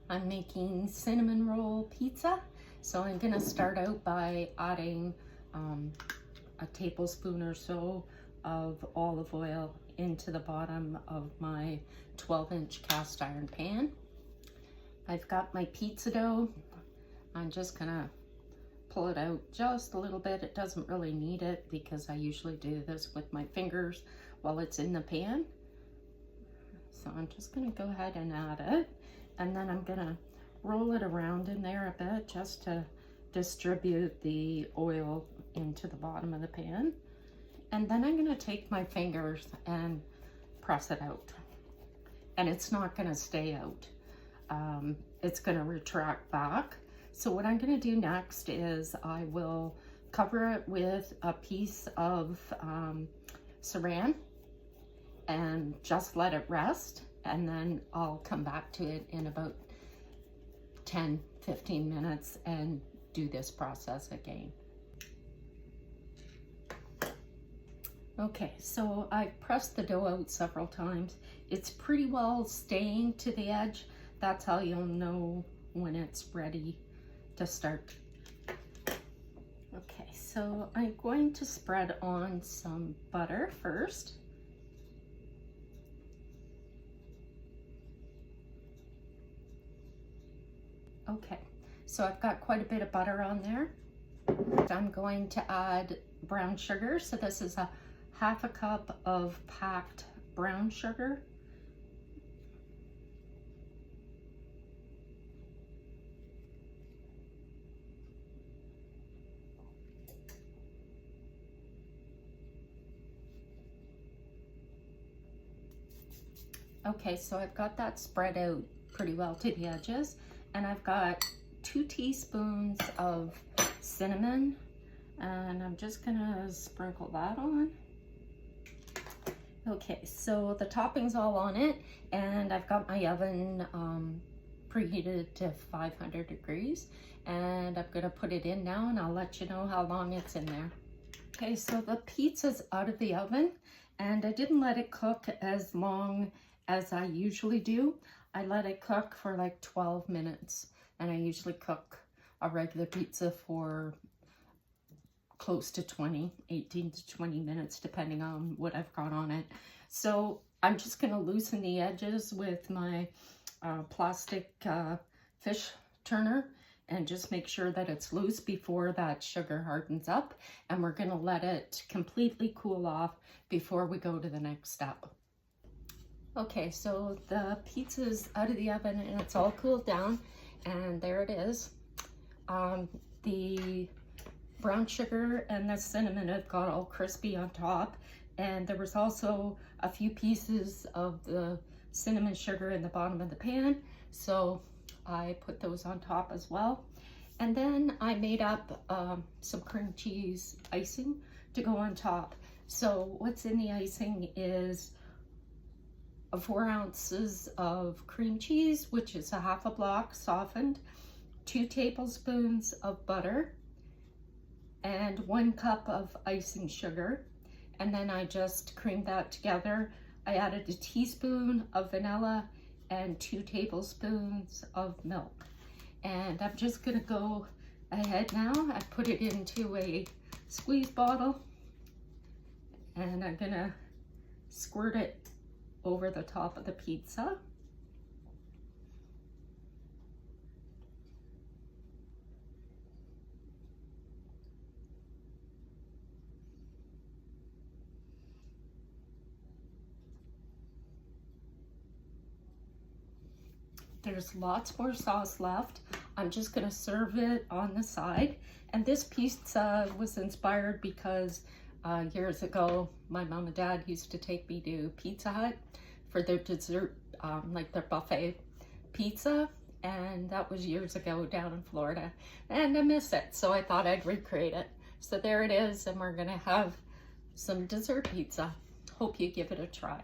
I'm making cinnamon roll pizza. So I'm gonna start out by adding a tablespoon or so of olive oil into the bottom of my 12-inch cast iron pan. I've got my pizza dough. I'm just gonna pull it out just a little bit. It doesn't really need it because I usually do this with my fingers while it's in the pan. So I'm just gonna go ahead and add it. And then I'm gonna roll it around in there a bit just to distribute the oil into the bottom of the pan. And then I'm gonna take my fingers and press it out. And it's not gonna stay out. It's gonna retract back. So what I'm gonna do next is I will cover it with a piece of saran and just let it rest. And then I'll come back to it in about 10-15 minutes and do this process again. Okay, so I pressed the dough out several times. It's pretty well staying to the edge. That's how you'll know when it's ready to start. Okay, so I'm going to spread on some butter first. Okay, so I've got quite a bit of butter on there. I'm going to add brown sugar. So this is a half a cup of packed brown sugar. Okay, so I've got that spread out pretty well to the edges. And I've got 2 teaspoons of cinnamon, and I'm just gonna sprinkle that on. Okay, so the topping's all on it, and I've got my oven preheated to 500 degrees, and I'm gonna put it in now, and I'll let you know how long it's in there. Okay, so the pizza's out of the oven, and I didn't let it cook as long as I usually do. I let it cook for like 12 minutes, and I usually cook a regular pizza for close to 18 to 20 minutes, depending on what I've got on it. So I'm just gonna loosen the edges with my plastic fish turner and just make sure that it's loose before that sugar hardens up. And we're gonna let it completely cool off before we go to the next step. Okay, so the pizza's out of the oven and it's all cooled down, and there it is. The brown sugar and the cinnamon have got all crispy on top, and there was also a few pieces of the cinnamon sugar in the bottom of the pan, so I put those on top as well. And then I made up some cream cheese icing to go on top. So what's in the icing is 4 ounces of cream cheese, which is a half a block softened, 2 tablespoons of butter, and 1 cup of icing sugar. And then I just creamed that together. I added a teaspoon of vanilla and 2 tablespoons of milk. And I'm just gonna go ahead now. I put it into a squeeze bottle, and I'm gonna squirt it over the top of the pizza. There's lots more sauce left. I'm just gonna serve it on the side. And this pizza was inspired because years ago, my mom and dad used to take me to Pizza Hut for their dessert, like their buffet pizza. And that was years ago down in Florida. And I miss it, so I thought I'd recreate it. So there it is, and we're gonna have some dessert pizza. Hope you give it a try.